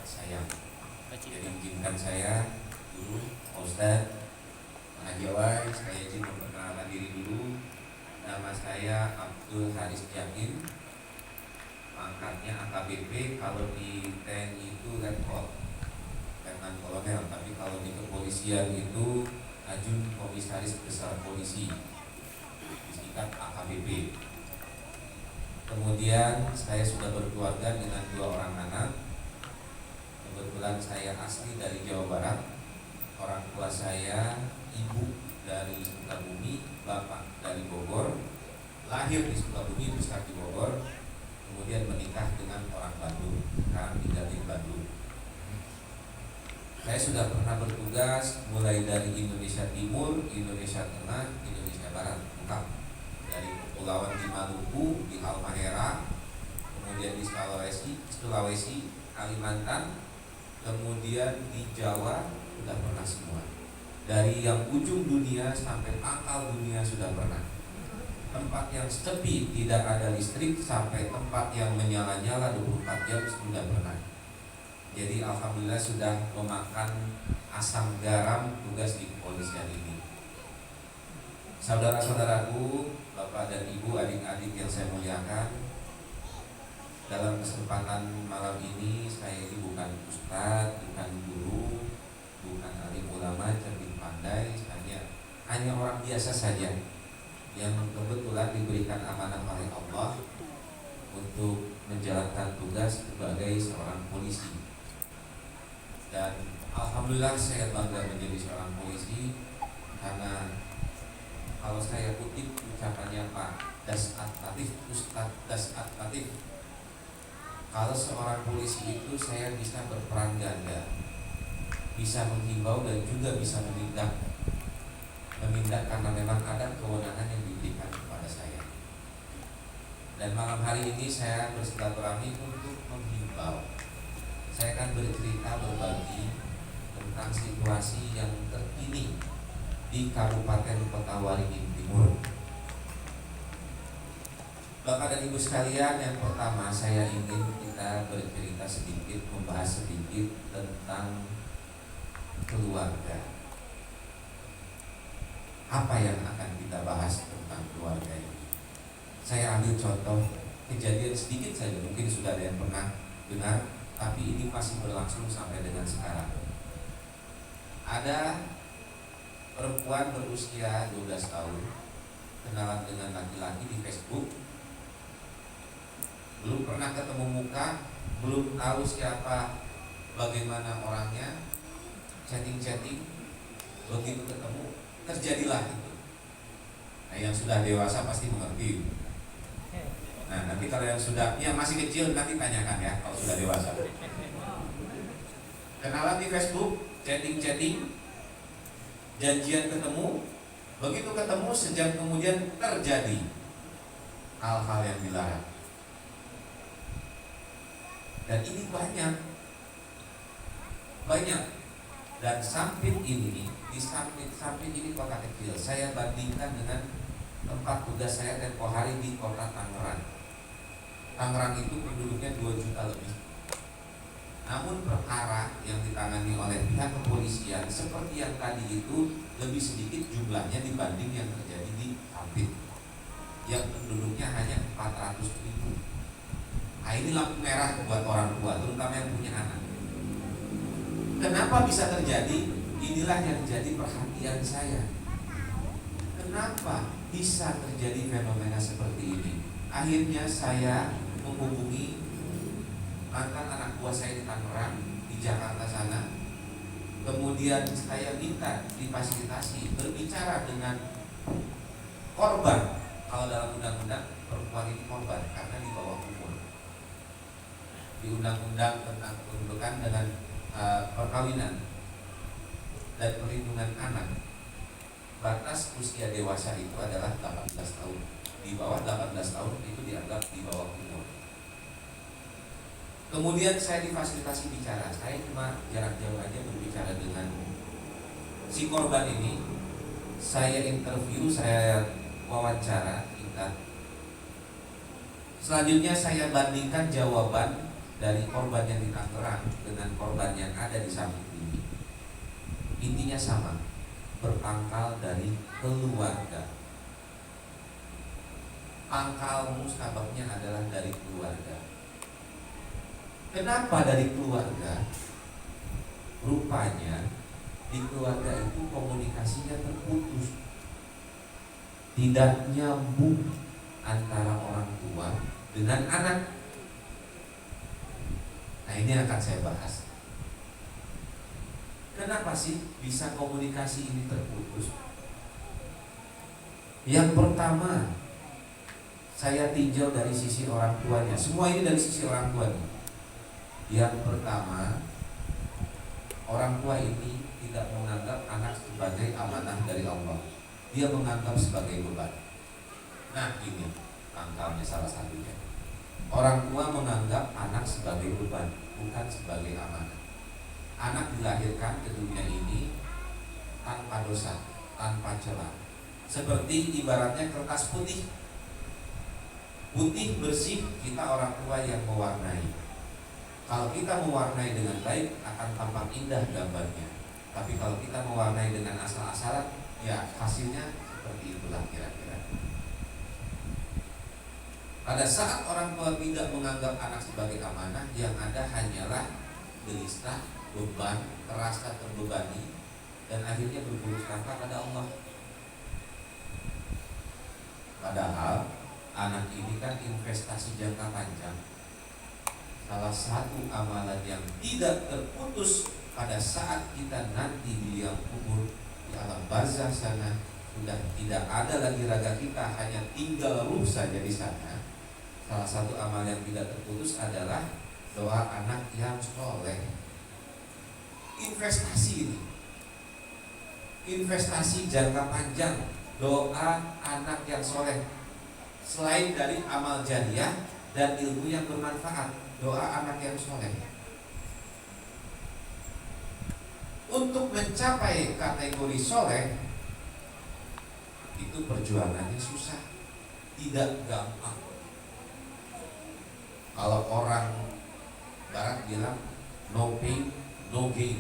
sayang. Jadi izinkan saya dulu, Ustaz Mahajawai, saya izin memperkenalkan diri dulu. Nama saya Abdul Haris Jamin, pangkatnya AKBP. Kalau di TNI itu Letkol, Letnan Kolonel, tapi kalau di kepolisian itu Ajun Komisaris Besar Polisi, disingkat AKBP. Kemudian saya sudah berkeluarga dengan 2 orang anak. Kebetulan saya asli dari Jawa Barat. Orang tua saya, ibu dari Sukabumi, bapak dari Bogor. Lahir di Sukabumi, besar di Bogor. Kemudian menikah dengan orang Bandung, sekarang tinggal di Bandung. Saya sudah pernah bertugas mulai dari Indonesia Timur, Indonesia Tengah, Indonesia Barat, lengkap. Dari Kepulauan di Maluku, di Halmahera, kemudian di Sulawesi, Kalimantan, kemudian di Jawa sudah pernah semua. Dari yang ujung dunia sampai pangkal dunia sudah pernah. Tempat yang sepi tidak ada listrik sampai tempat yang menyala-nyala 24 jam sudah pernah. Jadi alhamdulillah sudah memakan asam garam tugas di kepolisian ini. Saudara-saudaraku, Bapak dan Ibu, adik-adik yang saya muliakan, dalam kesempatan malam ini saya ini bukan ustadz, bukan guru, bukan alim ulama, cerdik pandai, hanya orang biasa saja yang kebetulan diberikan amanah oleh Allah untuk menjalankan tugas sebagai seorang polisi. Dan alhamdulillah saya bangga menjadi seorang polisi, karena kalau saya kutip ucapannya Pak Dasat Latif, Ustadz Dasat Latif, kalau seorang polisi itu saya bisa berperan ganda, bisa menghimbau dan juga bisa menindak karena memang ada kewenangan yang diberikan kepada saya. Dan malam hari ini saya bersilaturahmi untuk menghimbau. Saya akan bercerita, berbagi tentang situasi yang terkini di Kabupaten Kota Waringin Timur. Bapak dan Ibu sekalian, yang pertama saya ingin kita bercerita sedikit, membahas sedikit tentang keluarga. Apa yang akan kita bahas tentang keluarga ini? Saya ambil contoh kejadian sedikit saja, mungkin sudah ada yang pernah dengar, tapi ini masih berlangsung sampai dengan sekarang. Ada perempuan berusia 12 tahun kenalan dengan laki-laki di Facebook. Belum pernah ketemu muka, belum tahu siapa, bagaimana orangnya, chatting-chatting. Begitu ketemu, terjadilah itu. Nah, yang sudah dewasa pasti mengerti. Nah, nanti kalau yang masih kecil nanti tanyakan ya, kalau sudah dewasa. Kenalan di Facebook, chatting-chatting, janjian ketemu. Begitu ketemu, sejam kemudian terjadi hal-hal yang dilarang. Dan ini banyak. Dan Sampit ini, di Sampit ini kota kecil. Saya bandingkan dengan tempat tugas saya tempo hari di kota Tangerang. Tangerang itu penduduknya 2 juta lebih. Namun perkara yang ditangani oleh pihak kepolisian seperti yang tadi itu lebih sedikit jumlahnya dibanding yang terjadi di Sampit, yang penduduknya hanya 400.000. Nah, ini lampu merah buat orang tua, terutama yang punya anak. Kenapa bisa terjadi? Inilah yang jadi perhatian saya. Kenapa bisa terjadi fenomena seperti ini? Akhirnya saya menghubungi mantan anak buah saya di Tangerang, di Jakarta sana. Kemudian saya minta difasilitasi berbicara dengan korban. Kalau dalam undang-undang perempuan ini korban karena di bawah umur. Di undang-undang tentang kependudukan dengan perkawinan dan perlindungan anak, batas usia dewasa itu adalah 18 tahun. Di bawah 18 tahun itu dianggap di bawah umur. Kemudian saya difasilitasi bicara. Saya cuma jarak jauh aja berbicara dengan si korban ini. Saya interview, saya wawancara singkat. Selanjutnya saya bandingkan jawaban dari korban yang di Tangerang dengan korban yang ada di samping ini, intinya sama, berpangkal dari keluarga. Pangkal mustababnya adalah dari keluarga. Kenapa dari keluarga? Rupanya di keluarga itu komunikasinya terputus, tidak nyambung antara orang tua dengan anak. Nah, ini akan saya bahas. Kenapa sih bisa komunikasi ini terputus? Yang pertama, saya tinjau dari sisi orang tuanya. Semua ini dari sisi orang tuanya. Yang pertama, orang tua ini tidak menganggap anak sebagai amanah dari Allah. Dia menganggap sebagai beban. Nah, ini pangkalnya salah satunya. Orang tua menganggap anak sebagai beban, bukan sebagai amanah. Anak dilahirkan ke dunia ini tanpa dosa, tanpa celah. Seperti ibaratnya kertas putih. Putih bersih, kita orang tua yang mewarnai. Kalau kita mewarnai dengan baik, akan tampak indah gambarnya. Tapi kalau kita mewarnai dengan asal-asalan, ya hasilnya seperti itulah kira-kira. Pada saat orang tua tidak menganggap anak sebagai amanah, yang ada hanyalah gelisah, beban, terasa terbebani, dan akhirnya berburuk sangka pada Allah. Padahal anak ini kan investasi jangka panjang. Salah satu amalan yang tidak terputus pada saat kita nanti di liang kubur, di alam barzah sana, sudah tidak ada lagi raga kita, hanya tinggal ruh saja di sana. Salah satu amal yang tidak terputus adalah doa anak yang soleh. Investasi ini, investasi jangka panjang, doa anak yang soleh. Selain dari amal jariah dan ilmu yang bermanfaat, doa anak yang soleh. Untuk mencapai kategori soleh, itu perjuangannya susah, tidak gampang. Kalau orang barat bilang no pain, no gain.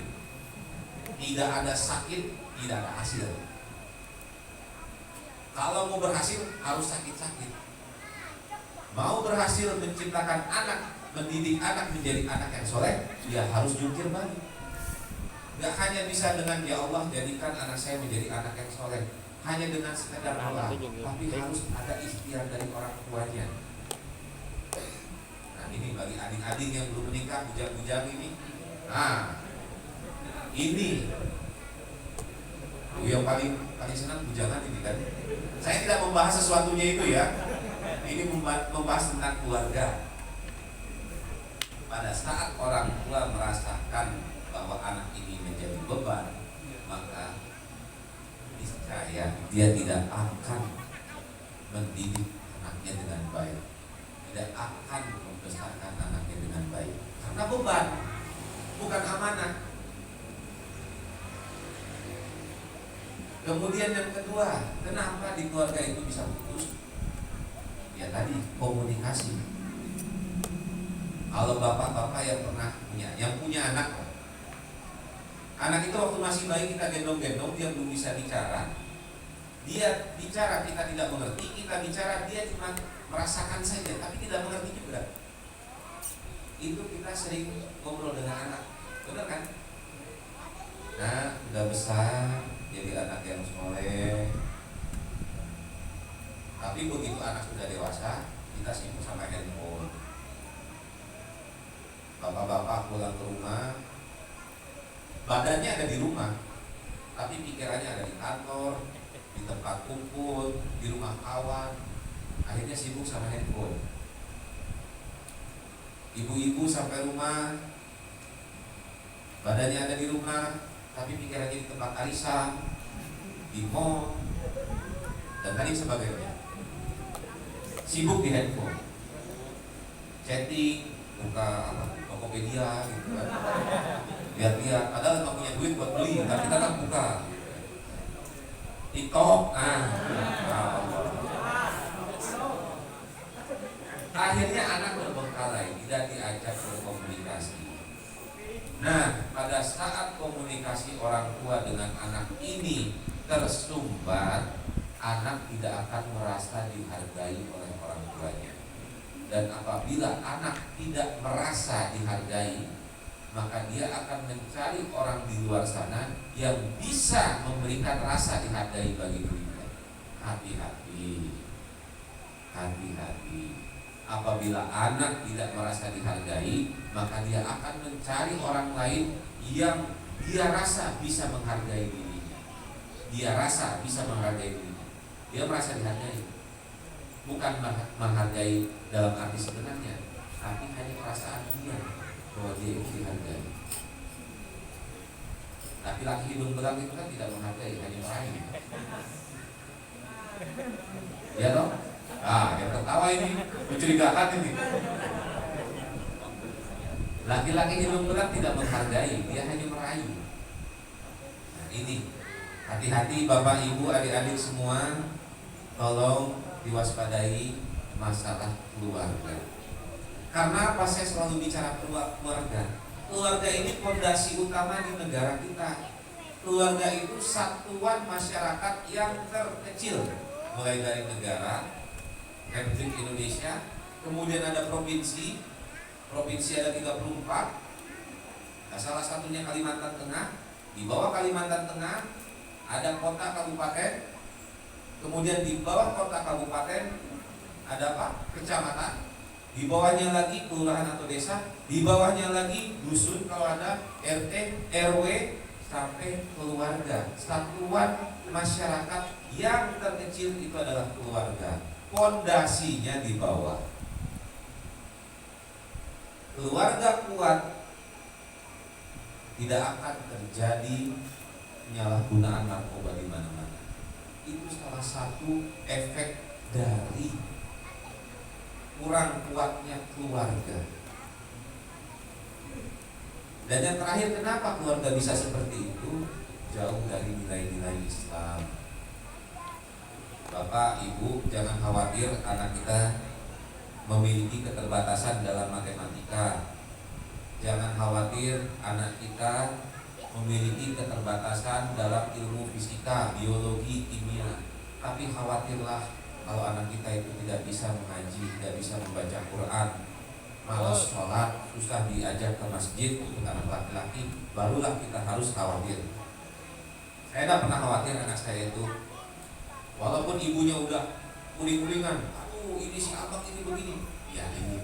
Tidak ada sakit, tidak ada hasil. Kalau mau berhasil harus sakit-sakit. Mau berhasil menciptakan anak, mendidik anak menjadi anak yang soleh, ya harus jungkir balik. Gak hanya bisa dengan ya Allah jadikan anak saya menjadi anak yang soleh, hanya dengan sekedar doa, tapi harus ada ikhtiar dari orang tuanya. Nah, ini bagi adik-adik yang belum menikah, bujang-bujang ini. Nah, ini yang paling senang bujangan ini kan. Saya tidak membahas sesuatunya itu ya. Ini membahas tentang keluarga. Pada saat orang tua merasakan bahwa anak ini menjadi beban, maka niscaya dia tidak akan mendidik anaknya dengan baik, tidak akan membesarkan anaknya dengan baik, karena beban, bukan amanah. Kemudian yang kedua, kenapa di keluarga itu bisa putus? Ya tadi, komunikasi. Kalau bapak-bapak yang pernah punya anak itu waktu masih bayi kita gendong-gendong, dia belum bisa bicara. Dia bicara, kita tidak mengerti. Kita bicara, dia cuma merasakan saja, tapi tidak mengerti juga. Itu kita sering ngobrol dengan anak, benar kan? Nah, udah besar, jadi anak yang soleh. Tapi begitu anak sudah dewasa, kita sibuk sama handphone. Bapak-bapak pulang ke rumah, badannya ada di rumah, tapi pikirannya ada di kantor, di tempat kumpul, di rumah kawan. Akhirnya sibuk sama handphone. Ibu-ibu sampai rumah, badannya ada di rumah, tapi pikirannya di tempat arisan, di mall, dan lain sebagainya. Sibuk di handphone, chatting, buka Tokopedia gitu kan, lihat-lihat. Padahal nggak punya duit buat beli, tapi kita kan buka TikTok. Akhirnya anak terbengkalai, tidak diajak berkomunikasi. Nah, pada saat komunikasi orang tua dengan anak ini tersumbat, anak tidak akan merasa dihargai oleh orang tuanya. Dan apabila anak tidak merasa dihargai, maka dia akan mencari orang di luar sana yang bisa memberikan rasa dihargai bagi dirinya. Hati-hati, hati-hati. Apabila anak tidak merasa dihargai, maka dia akan mencari orang lain yang dia rasa bisa menghargai dirinya. Dia rasa bisa menghargai dirinya. Dia merasa dihargai, bukan menghargai dalam arti sebenarnya, tapi hanya perasaan dia bahwa dia itu dihargai. Laki-laki hidung belang itu kan tidak menghargai, hanya merayu. Ya toh? Yang tertawa ini mencurigakan ini. Laki-laki hidung belang tidak menghargai, dia hanya merayu. Nah ini, hati-hati Bapak Ibu adik-adik semua, tolong diwaspadai masalah keluarga. Karena apa saya selalu bicara keluarga? Keluarga ini fondasi utama di negara kita. Keluarga itu satuan masyarakat yang terkecil, mulai dari negara Republik Indonesia, kemudian ada provinsi ada 34. Nah, salah satunya Kalimantan Tengah. Di bawah Kalimantan Tengah ada kota kabupaten, kemudian di bawah kota kabupaten ada apa? Kecamatan. Di bawahnya lagi kelurahan atau desa, di bawahnya lagi dusun kalau ada, RT, RW, sampai keluarga. Satuan masyarakat yang terkecil itu adalah keluarga. Pondasinya di bawah. Keluarga kuat, tidak akan terjadi penyalahgunaan narkoba di mana-mana. Itu salah satu efek dari kurang kuatnya keluarga. Dan yang terakhir, kenapa keluarga bisa seperti itu? Jauh dari nilai-nilai Islam. Bapak, Ibu, jangan khawatir anak kita memiliki keterbatasan dalam matematika. Jangan khawatir anak kita memiliki keterbatasan dalam ilmu fisika, biologi, kimia. Tapi khawatirlah kalau anak kita itu tidak bisa mengaji, tidak bisa membaca Quran, malas sholat, susah diajak ke masjid untuk anak laki-laki, barulah kita harus khawatir. Saya tidak pernah khawatir anak saya itu, walaupun ibunya udah uling-ulingan, aduh ini si abang ini begini, ya ini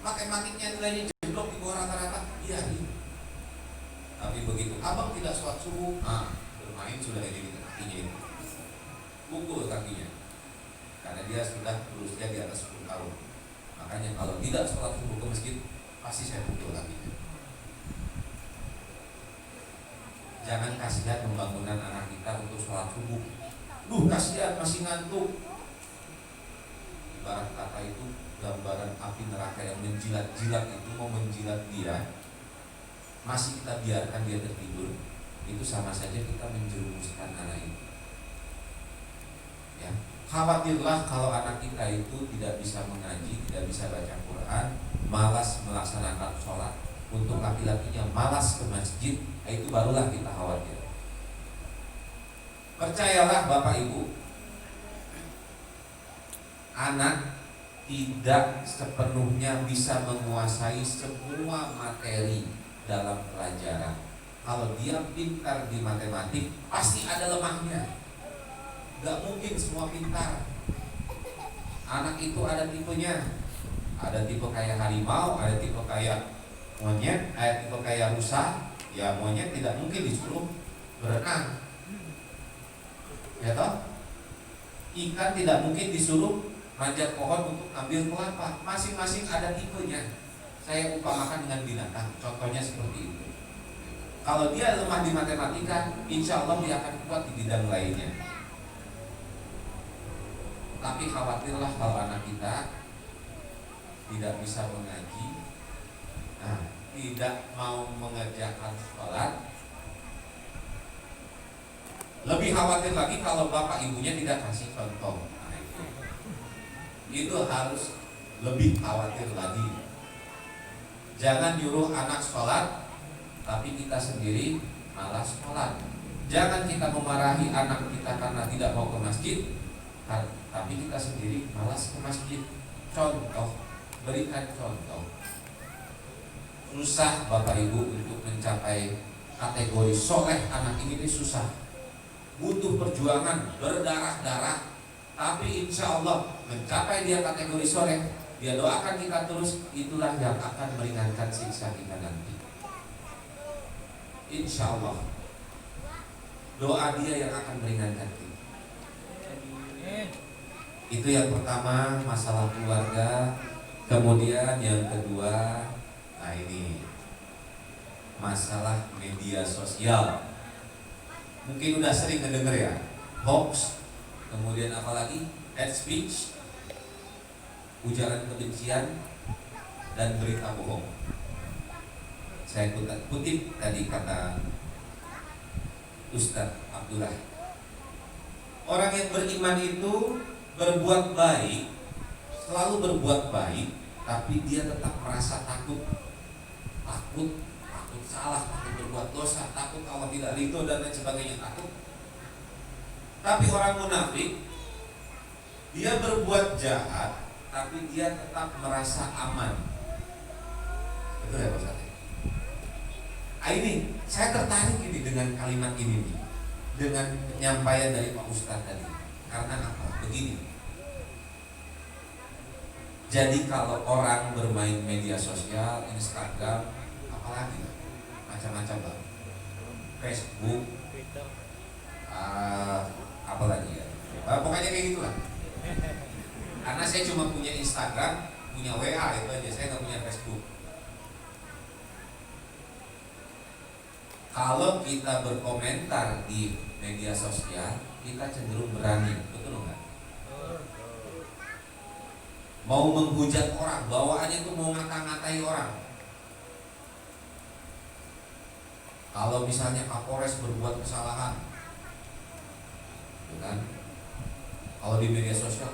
matematiknya nilainya jeblok di bawah rata-rata, iya ini. Tapi begitu abang tidak sholat subuh, bermain sudah ini kakinya itu, pukul kakinya, karena dia sudah berusia di atas 10 tahun. Makanya kalau tidak sholat subuh ke masjid, pasti saya pukul kakinya. Jangan kasihan pembangunan anak kita untuk sholat subuh. Kasihan masih ngantuk. Ibarat kata itu gambaran api neraka yang menjilat-jilat itu, mau menjilat dia, masih kita biarkan dia tertidur, itu sama saja kita menjerumuskan anak itu. Ya, khawatirlah kalau anak kita itu tidak bisa mengaji, tidak bisa baca Quran, malas melaksanakan sholat. Untuk laki-lakinya malas ke masjid, itu barulah kita khawatir. Percayalah Bapak Ibu, anak tidak sepenuhnya bisa menguasai semua materi dalam pelajaran. Kalau dia pintar di matematik, pasti ada lemahnya. Gak mungkin semua pintar. Anak itu ada tipenya. Ada tipe kayak harimau, ada tipe kayak monyet, ada tipe kayak rusa. Ya monyet tidak mungkin disuruh berenang, ya toh. Ikan tidak mungkin disuruh manjat pohon untuk ambil kelapa. Masing-masing ada tipenya. Saya upamakan dengan binatang, contohnya seperti itu. Kalau dia lemah di matematika, insya Allah dia akan kuat di bidang lainnya. Tapi khawatirlah kalau anak kita tidak bisa mengaji, tidak mau mengerjakan sholat. Lebih khawatir lagi kalau bapak ibunya tidak kasih contoh. itu harus lebih khawatir lagi. Jangan nyuruh anak sholat tapi kita sendiri malas sholat. Jangan kita memarahi anak kita karena tidak mau ke masjid tapi kita sendiri malas ke masjid. Contoh, berikan contoh. Susah Bapak Ibu untuk mencapai kategori soleh anak ini susah. Butuh perjuangan berdarah-darah. Tapi insya Allah mencapai dia kategori soleh, dia doakan kita terus, itulah yang akan meringankan siksa kita nanti. Insya Allah doa dia yang akan meringankan kita. Itu yang pertama, masalah keluarga. Kemudian yang kedua, nah ini masalah media sosial. Mungkin udah sering ngedenger ya, hoax. Kemudian apalagi hate speech, ujaran kebencian, dan berita bohong. Saya kutip tadi kata Ustadz Abdullah, orang yang beriman itu berbuat baik, selalu berbuat baik, tapi dia tetap merasa takut salah, takut berbuat dosa, takut Allah tidak ridho dan lain sebagainya, takut. Tapi orang munafik, dia berbuat jahat, tapi dia tetap merasa aman. Betul ya Pak Ustaz? Ini saya tertarik ini dengan kalimat ini nih, dengan penyampaian dari Pak Ustadz tadi. Karena apa? Begini. Jadi kalau orang bermain media sosial, Instagram, apalagi macam-macam lah, Facebook, apalagi ya, pokoknya kayak gitulah. Karena saya cuma punya Instagram, punya WA itu aja, saya nggak punya Facebook. Kalau kita berkomentar di media sosial, kita cenderung berani, betul nggak? Mau menghujat orang, bawaannya itu mau ngata-ngatai orang. Kalau misalnya Kapolres berbuat kesalahan, kan? Kalau di media sosial,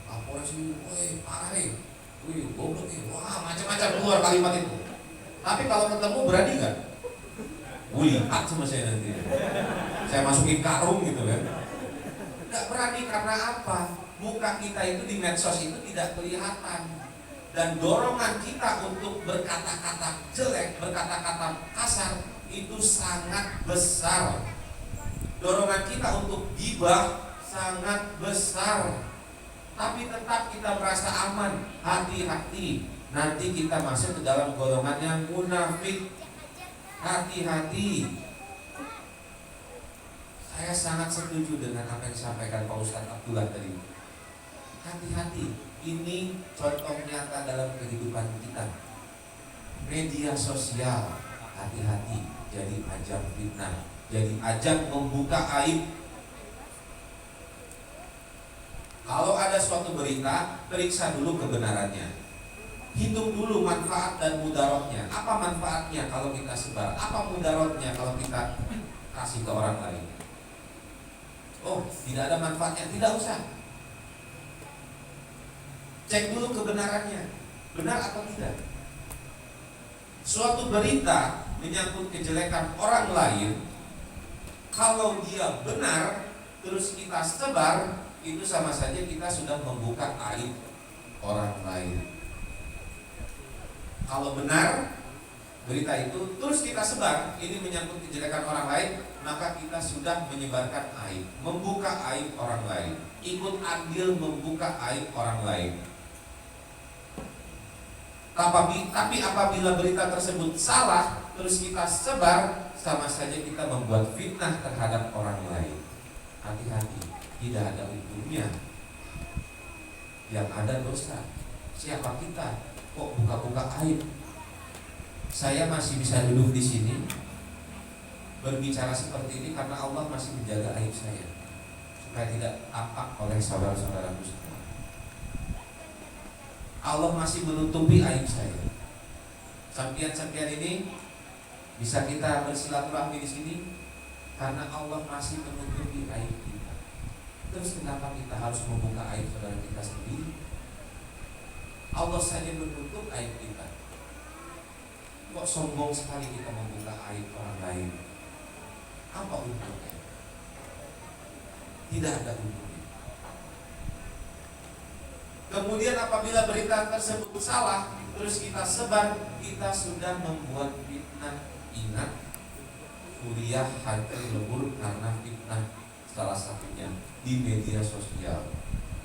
Kapolres ini, parah nih, goblok nih, wah macam-macam keluar kalimat itu. Tapi kalau ketemu berani nggak? Lihat sama saya nanti, saya masukin karung gitu kan. Nggak berani karena apa? Muka kita itu di medsos itu tidak kelihatan. Dan dorongan kita untuk berkata-kata jelek, berkata-kata kasar itu sangat besar. Dorongan kita untuk gibah sangat besar. Tapi tetap kita merasa aman. Hati-hati, nanti kita masuk ke dalam golongan yang munafik. Hati-hati. Saya sangat setuju dengan apa yang disampaikan Pak Ustadz Abdullah tadi. Hati-hati, ini contoh nyata dalam kehidupan kita. Media sosial, hati-hati, jadi ajang fitnah, jadi ajang membuka aib. Kalau ada suatu berita, periksa dulu kebenarannya. Hitung dulu manfaat dan mudaratnya. Apa manfaatnya kalau kita sebar? Apa mudaratnya kalau kita kasih ke orang lain? Tidak ada manfaatnya, tidak usah. Cek dulu kebenarannya, benar atau tidak. Suatu berita menyangkut kejelekan orang lain, kalau dia benar terus kita sebar, itu sama saja kita sudah membuka aib orang lain. Kalau benar berita itu terus kita sebar, ini menyangkut kejelekan orang lain, maka kita sudah menyebarkan aib, membuka aib orang lain, ikut andil membuka aib orang lain. Tapi apabila berita tersebut salah terus kita sebar, sama saja kita membuat fitnah terhadap orang lain. Hati-hati, tidak ada untungnya, yang ada dosa. Siapa kita kok buka-buka aib? Saya masih bisa duduk di sini berbicara seperti ini karena Allah masih menjaga aib saya supaya tidak tampak oleh saudara-saudara muslim. Allah masih menutupi aib saya. Sampian-sampian ini bisa kita bersilaturahmi di sini karena Allah masih menutupi aib kita. Terus kenapa kita harus membuka aib saudara kita sendiri? Allah saja menutup aib kita. Kok sombong sekali kita membuka aib orang lain? Apa untungnya? Tidak ada untungnya. Kemudian apabila berita tersebut salah, terus kita sebar, kita sudah membuat fitnah. Ingat, Suriah hancur lebur karena fitnah. Salah satunya di media sosial,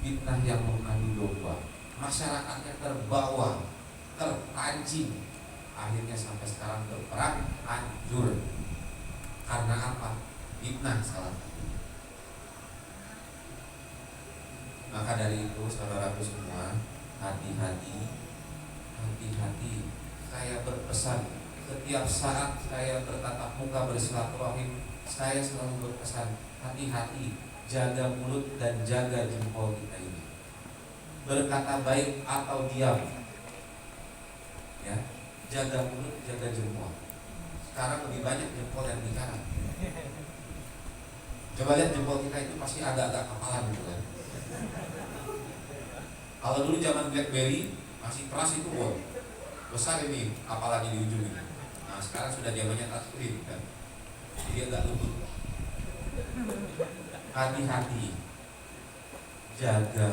fitnah yang mengadu domba, masyarakatnya terbawa, terpancing, akhirnya sampai sekarang berperang, hancur. Karena apa? Fitnah salah satunya. Maka dari itu saudaraku semua, hati-hati, hati-hati. Saya berpesan setiap saat saya bertatap muka bersilaturahim, saya selalu berpesan, hati-hati, jaga mulut dan jaga jempol kita ini. Berkata baik atau diam, ya, jaga mulut, jaga jempol. Sekarang lebih banyak jempol yang bicara. Coba lihat jempol kita itu pasti agak-agak kapalan gitu kan. Kalau dulu zaman BlackBerry masih keras itu, wow, besar ini kapalannya di ujung ini. Nah sekarang sudah zamannya touchscreen kan, jadi agak lembut. Hati-hati, jaga,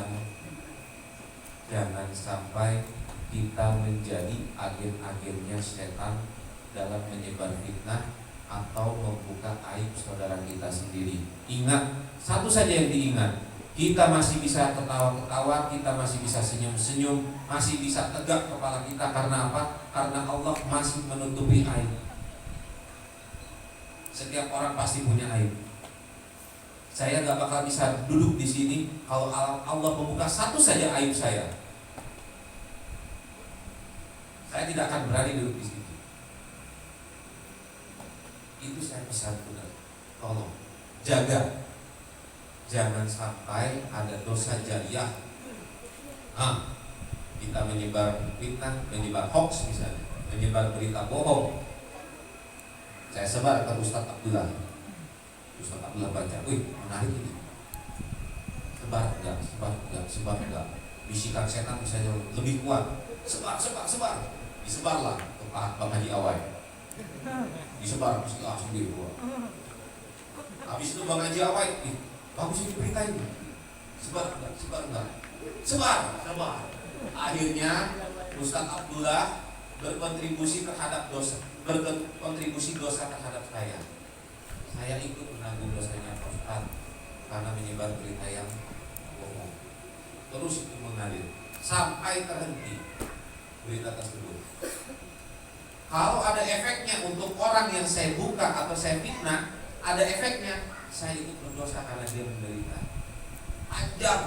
jangan sampai kita menjadi agen-agennya setan dalam menyebar fitnah atau membuka aib saudara kita sendiri. Ingat, satu saja yang diingat, kita masih bisa ketawa-ketawa, kita masih bisa senyum-senyum, masih bisa tegak kepala kita. Karena apa? Karena Allah masih menutupi aib. Setiap orang pasti punya aib. Saya gak bakal bisa duduk di sini kalau Allah membuka satu saja aib saya. Saya tidak akan berani duduk di sini. Itu saya pesan, benar. Tolong jaga, jangan sampai ada dosa jariah. Kita menyebar fitnah, menyebar hoax misalnya, menyebar berita bohong. Saya sebar ke Ustaz Abdullah. Ustaz Abdullah baca, wih menarik ini. Sebar enggak, sebar enggak, sebar enggak. Bisikan setan misalnya lebih kuat. Sebar, sebar, sebar. Disebarlah ke Bang Haji Awai. Disebar, mesti langsung dibuat. Habis itu Bang Haji Awai, bagus ini berita ini. Sebar enggak, sebar enggak. Sebar, sebar. Akhirnya Ustaz Abdullah berkontribusi terhadap dosa, berkontribusi dosa terhadap saya. Saya ikut menanggung dosanya Pak Ustaz karena menyebar berita yang bohong. Terus itu mengalir sampai terhenti berita tersebut. Kalau ada efeknya untuk orang yang saya buka atau saya fitnah, ada efeknya, saya ikut berdosa karena dia menderita. Ajam,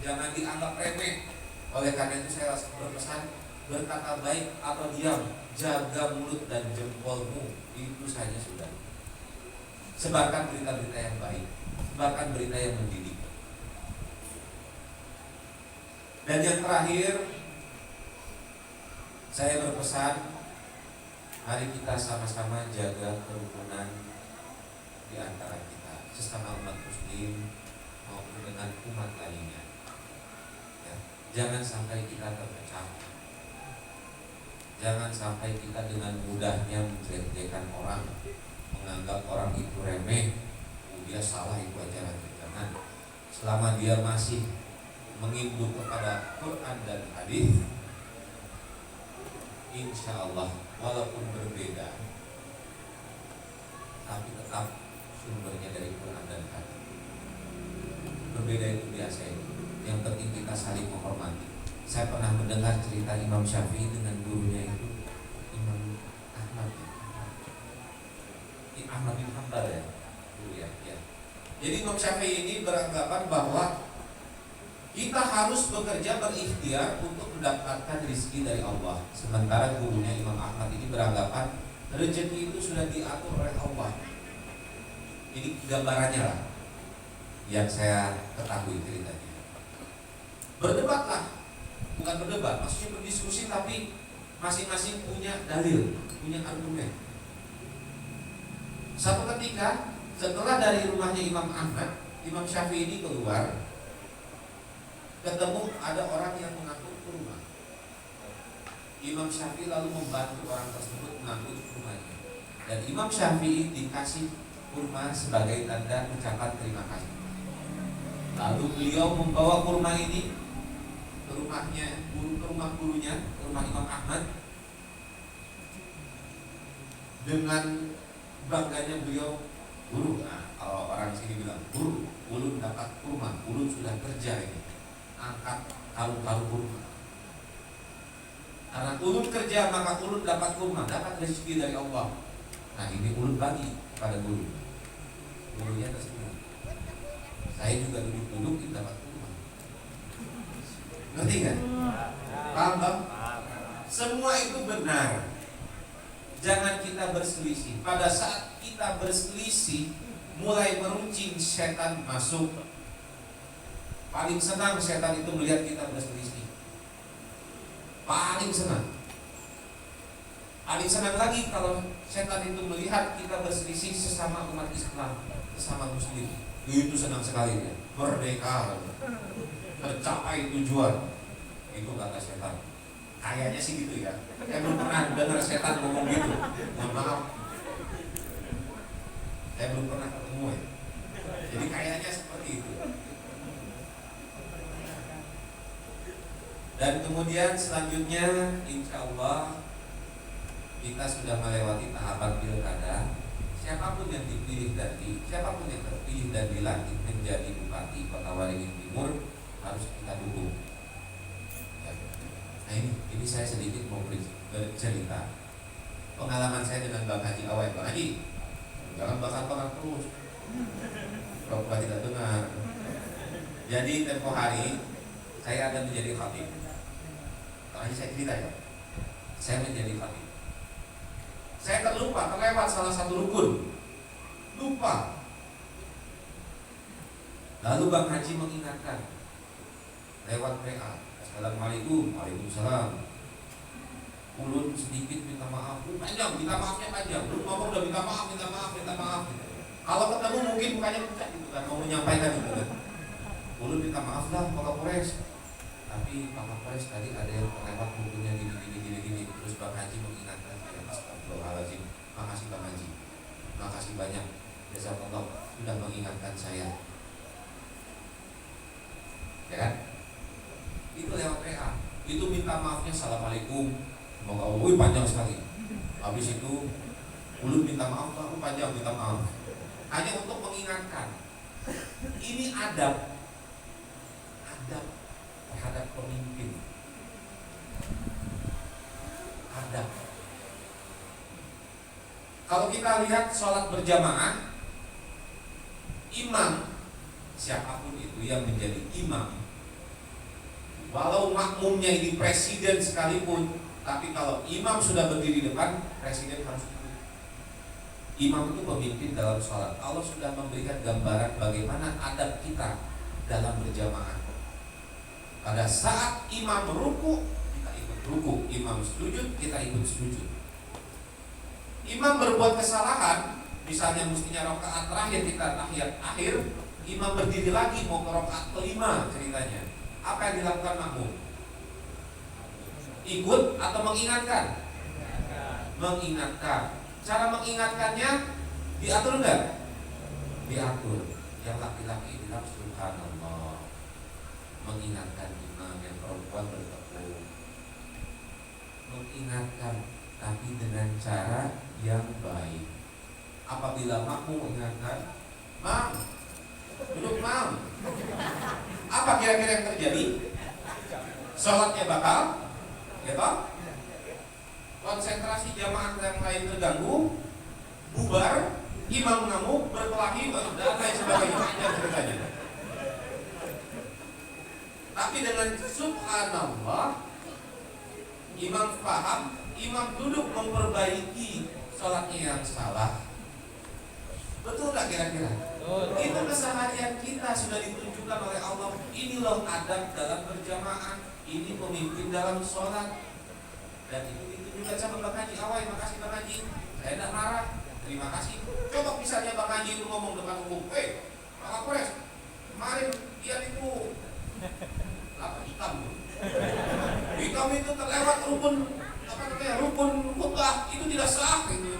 jangan dianggap remeh. Oleh karena itu saya berpesan, berkata baik atau diam, jaga mulut dan jempolmu, itu saja sudah. Sebarkan berita-berita yang baik, sebarkan berita yang mendidik. Dan yang terakhir, saya berpesan, mari kita sama-sama jaga kerukunan di antara kita, sesama umat muslim maupun dengan umat lainnya. Ya, jangan sampai kita terpecah. Jangan sampai kita dengan mudahnya menjelek-jelekan orang, menganggap orang itu remeh, dia salah itu aja. Jangan. Selama dia masih menginduk kepada Quran dan hadis, insya Allah walaupun berbeda, tapi tetap sumbernya dari Quran dan hadis. Berbeda itu biasa itu. Yang penting kita saling menghormati. Saya pernah mendengar cerita Imam Syafi'i dengan gurunya itu Imam Ahmad. Ahmad bin Hanbal ya. Ya. Jadi Imam Syafi'i ini beranggapan bahwa kita harus bekerja berikhtiar untuk mendapatkan rezeki dari Allah. Sementara gurunya Imam Ahmad ini beranggapan rezeki itu sudah diatur oleh Allah. Ini gambarannya lah yang saya ketahui ceritanya. Berdebatlah, bukan berdebat, maksudnya berdiskusi, tapi masing-masing punya dalil, punya argumen. Satu ketika setelah dari rumahnya Imam Ahmad, Imam Syafi'i ini keluar, ketemu ada orang yang mengangkut kurma. Imam Syafi'i lalu membantu orang tersebut mengangkut kurmanya. Dan Imam Syafi'i dikasih kurma sebagai tanda ucapan terima kasih. Lalu beliau membawa kurma ini ke rumahnya, ke rumah gurunya, ke rumah Imam Ahmad. Dengan bangganya beliau, guru, nah kalau orang sini bilang, guru, ulun dapat kurma, ulun sudah kerja ini, angkat karung-karung kurma. Karena ulun kerja maka ulun dapat kurma, dapat rezeki dari Allah. Nah ini ulun bagi pada guru. Gurunya tersebut, saya juga duduk-duduk dapat kurma. Ngerti kan? Paham Bang? Semua itu benar. Jangan kita berselisih. Pada saat kita berselisih, mulai meruncing, setan masuk. Paling senang setan itu melihat kita berselisih. Paling senang. Paling senang lagi kalau setan itu melihat kita berselisih sesama umat Islam, sesama Muslim. Itu senang sekali ya. Merdeka, tercapai tujuan. Itu kata setan. Kayaknya sih gitu ya. Saya belum pernah dengar setan ngomong gitu. Mohon maaf, saya belum pernah ketemu ya. Jadi kayaknya seperti itu. Dan kemudian selanjutnya, insya Allah kita sudah melewati tahapan pilkada. Siapapun yang dipilih siapapun yang terpilih dan dilantik menjadi bupati Kota Waringin Timur harus kita dukung. Nah ini saya sedikit mau bercerita pengalaman saya dengan Bang Haji Awai. Bang Haji, jangan bakar-bakar terus, pura-pura tidak dengar. Jadi tempo hari saya ada menjadi khatib. Bang Haji, saya cerita ya, saya menjadi khatib. Saya terlewat salah satu rukun, lupa. Lalu Bang Haji mengingatkan lewat WA, Assalamualaikum, waalaikumsalam. Ulun sedikit minta maaf. Panjang, minta maafnya panjang. Lu ngomong udah minta maaf. Kalau ketemu mungkin mukanya pucat gitu kan, mau menyampaikan gitu kan. Ulun minta maaf lah Pak Kapolres. Tapi Pak Kapolres tadi ada yang terlewat bukunya gini. Terus Bang Haji mengingatkan saya, astagfirullahaladzim. Makasih Bang Haji. Makasih banyak. Jazakallah sudah mengingatkan saya. Ya kan? Itu lewat WA. Itu minta maafnya Assalamualaikum. Semoga Allah, panjang sekali. Habis itu ulun minta maaf, panjang minta maaf. Hanya untuk mengingatkan. Ini adab terhadap pemimpin. Adab. Kalau kita lihat sholat berjamaah, imam siapapun itu yang menjadi imam, walau makmumnya ini presiden sekalipun, tapi kalau imam sudah berdiri depan, presiden harus ikut. Imam itu pemimpin dalam sholat. Allah sudah memberikan gambaran bagaimana adab kita dalam berjamaah. Pada saat imam ruku, kita ikut ruku. Imam sujud, kita ikut sujud. Imam berbuat kesalahan, misalnya mestinya rakaat terakhir kita tahiyat akhir, imam berdiri lagi mau ke rakaat kelima ceritanya. Apa yang dilakukan makmum? Ikut atau mengingatkan? Mengingatkan. Cara mengingatkannya diatur enggak? Diatur. Yang laki-laki bilang subhanallah, mengingatkan imam. Yang perempuan bertekuk, mengingatkan, tapi dengan cara yang baik. Apabila makmum mengingatkan, Mam, duduk Mam, apa kira-kira yang terjadi? Sholatnya batal, ya toh? Konsentrasi jamaah yang lain terganggu, bubar, imam mengamuk, berkelahi, dan lain sebagainya. Panjang ceritanya. Tapi dengan subhanallah, imam paham, imam duduk memperbaiki sholatnya yang salah. Betul gak kira-kira? Itu keseharian kita sudah ditunjukkan oleh Allah. Ini loh adab dalam berjamaah. Ini pemimpin dalam sholat. Dan itu ditunjukkan sama Bang Haji Awai. Makasih Bang Haji, saya tidak marah. Terima kasih. Coba misalnya Bang Haji itu ngomong depan umum, Pak Kapolres, kemarin dia itu apa hitam itu terlewat rukun katanya rukun khutbah itu tidak sah itu.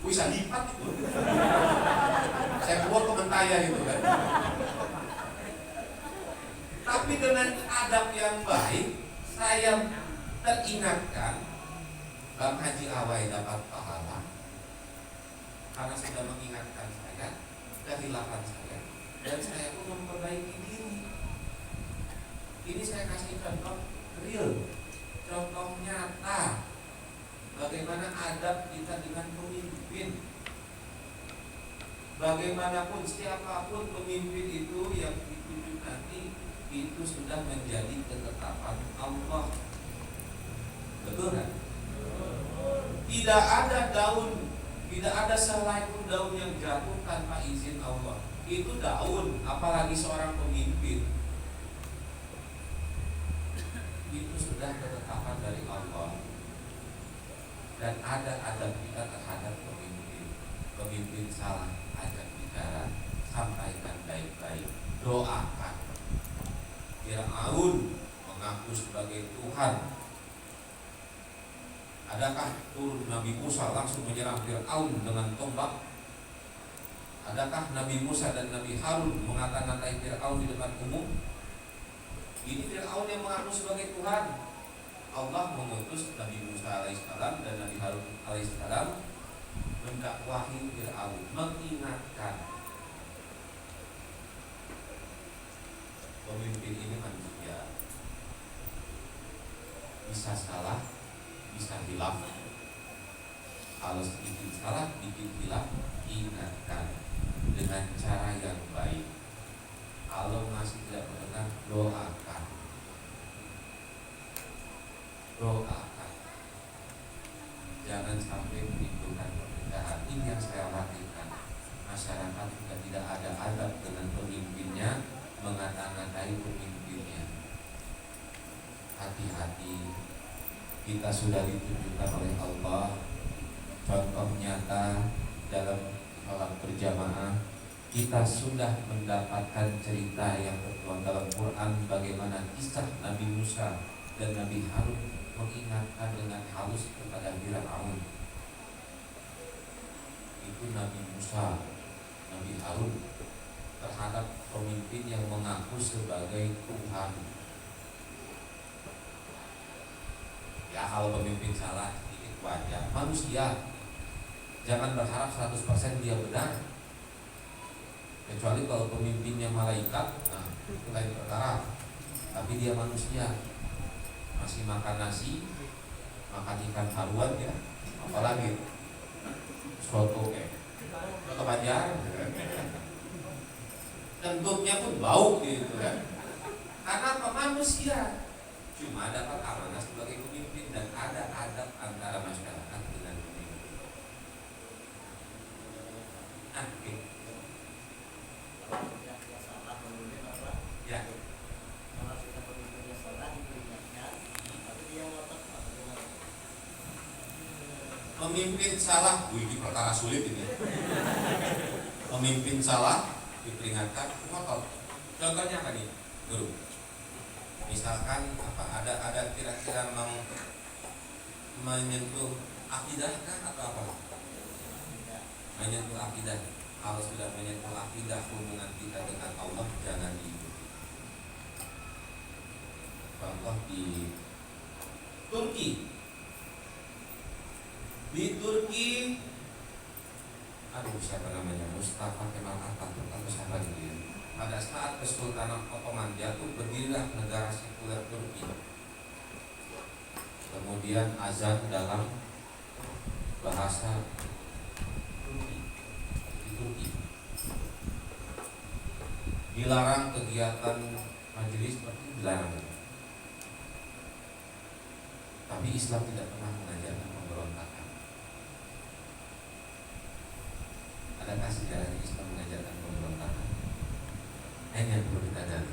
Bisa lipat itu. Saya buat komentarnya itu kan. Tapi dengan adab yang baik, saya teringatkan Bang Haji Awai dapat pahala karena sudah mengingatkan saya kehilapan saya, dan saya pun memperbaiki diri. Ini saya kasih contoh real, contoh nyata bagaimana adab kita dengan pemimpin. Bagaimanapun siapapun pemimpin itu yang ditunjuk nanti, itu sudah menjadi ketetapan Allah. Betul kan? Tidak ada daun, tidak ada sehelai pun daun yang jatuh tanpa izin Allah. Itu daun, apalagi seorang pemimpin. Itu sudah ketetapan dari Allah. Dan ada adab kita terhadap pemimpin. Pemimpin salah, ajak bicara, sampaikan baik-baik, doakan. Fir'aun mengaku sebagai Tuhan. Adakah turun Nabi Musa langsung menyerang Fir'aun dengan tombak? Adakah Nabi Musa dan Nabi Harun mengata-ngatai Fir'aun di depan umum? Ini Fir'aun yang mengaku sebagai Tuhan. Allah mengutus Nabi Musa alaihissalam dan Nabi Harun alaihissalam mendakwahi Fir'aun, mengingatkan pemimpin ini manusia, bisa salah, bisa hilaf. Kalau sedikit salah, bikin hilaf, ingatkan dengan cara yang baik. Kalau masih tidak mendengar, doakan. Doakan. Jangan sampai menimbulkan perbedaan. Ini yang saya khawatirkan. Masyarakat juga tidak ada adab dengan pemimpinnya, mengata-ngatai pemimpinnya. Hati-hati. Kita sudah ditunjukkan oleh Allah contoh nyata dalam sholat berjamaah. Kita sudah mendapatkan cerita yang tertuang dalam Quran, bagaimana kisah Nabi Musa dan Nabi Harun mengingatkan dengan halus kepada Fir'aun. Itu Nabi Musa, Nabi Harun terhadap pemimpin yang mengaku sebagai Tuhan. Ya, kalau pemimpin salah sedikit wajar, manusia. Jangan berharap 100% dia benar. Kecuali kalau pemimpinnya malaikat, nah itu lain perkara. Tapi dia manusia, masih makan nasi, makan ikan haruan ya, apalagi soto soto Banjar, tentunya pun bau gitu kan. Karena apa? Manusia. Cuma dapat amanah sebagai pemimpin dan ada adab antara masyarakat dengan pemimpin. Ya. Pemimpin salah, ini perkara sulit ini. Pemimpin salah diperingatkan, ngotot. Contohnya apa nih, guru? Misalkan ada kira-kira mau menyentuh akidah kan atau apa? Menyentuh akidah. Kalau sudah menyentuh akidah, hubungan kita dengan Allah jangan diikuti. Contoh di Turki. Di Turki, siapa namanya, Mustafa Kemal Atatürk atau siapa gitu ya. Pada saat Kesultanan Ottoman jatuh, berdirilah negara sekuler Turki. Kemudian azan dalam bahasa Turki. Di Turki dilarang kegiatan majelis seperti dilarang. Tapi Islam tidak pernah mengajarkan pemberontakan. Adakah sejarah Islam mengajarkan pemberontakan? Hanya perlu kita gali.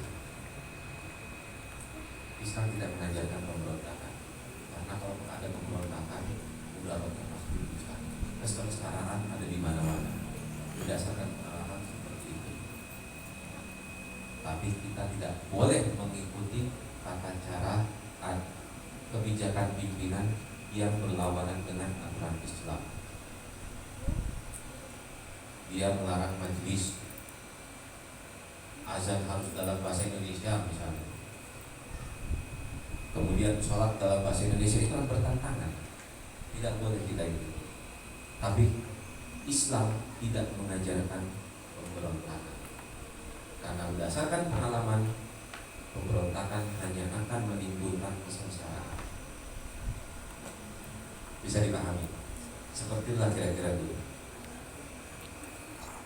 Islam tidak mengajarkan pemberontakan. Karena kalau ada pemberontakan, mudaratnya pasti besar. Kesetaraan ada di mana-mana. Berdasarkan pengalaman seperti itu. Tapi kita tidak boleh mengikuti tata cara kebijakan pimpinan yang berlawanan dengan aturan Islam. Dia melarang majelis, azan harus dalam bahasa Indonesia misalnya. Kemudian sholat dalam bahasa Indonesia itu kan bertentangan. Tidak boleh kita itu. Tapi Islam tidak mengajarkan pemberontakan. Karena berdasarkan pengalaman, pemberontakan hanya akan menimbulkan kesengsaraan. Bisa dipahami? Sepertilah kira-kira dulu.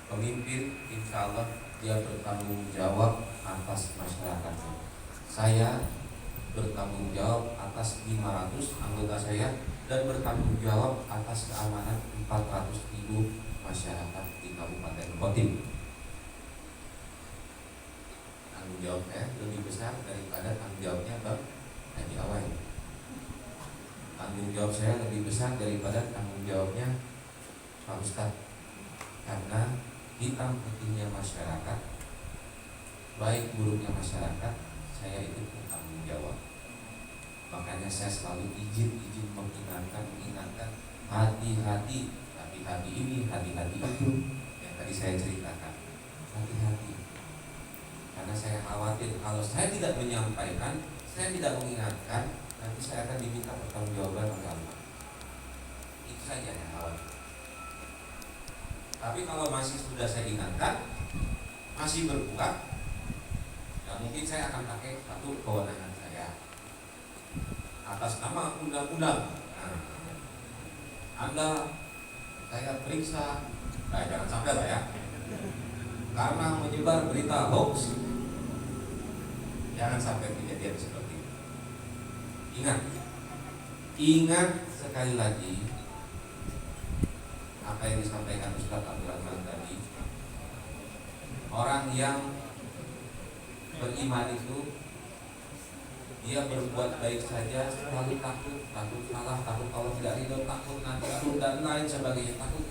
Pemimpin insya Allah dia bertanggung jawab atas masyarakatnya. Saya bertanggung jawab atas 500 anggota saya dan bertanggung jawab atas keamanan 400.000 masyarakat di Kabupaten Kotim. Tanggung jawab saya lebih besar daripada tanggung jawabnya Bang Haji Awai. Tanggung jawab saya lebih besar daripada tanggung jawabnya Pak Ustadz. Karena hitam putihnya masyarakat, baik buruknya masyarakat, saya itu bertanggung jawab. Makanya saya selalu izin mengingatkan, hati-hati, hati-hati ini, hati-hati itu yang tadi saya ceritakan. Hati-hati, karena saya khawatir kalau saya tidak menyampaikan, saya tidak mengingatkan, nanti saya akan diminta pertanggungjawaban oleh Allah. Itu saja yang khawatir. Tapi kalau masih sudah saya ingatkan, masih berbuat, ya mungkin saya akan pakai satu kewenangan saya atas nama undang-undang. Nah, Anda saya periksa, jangan sampai lah ya, karena menyebar berita hoax. Jangan sampai kejadian seperti itu. Ingat sekali lagi apa yang disampaikan Ustaz Abdul Rahman tadi. Orang yang beriman itu dia berbuat baik saja selalu takut salah, takut Allah tidak ridho, takut nanti dan lain sebagainya, takut.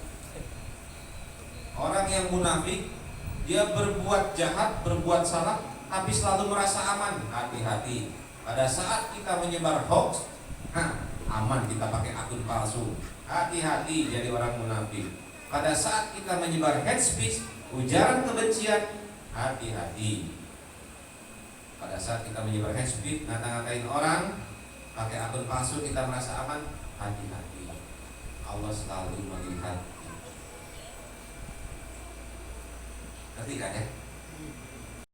Orang yang munafik dia berbuat jahat, berbuat salah, tapi selalu merasa aman. Hati-hati, pada saat kita menyebar hoax, aman kita pakai akun palsu. Hati-hati jadi orang munafik. Pada saat kita menyebar hate speech, ujaran kebencian, hati-hati. Pada saat kita menyebar hate speech, ngata-ngatain orang, pakai akun palsu, kita merasa aman, hati-hati. Allah selalu melihat. Ngerti kan ya?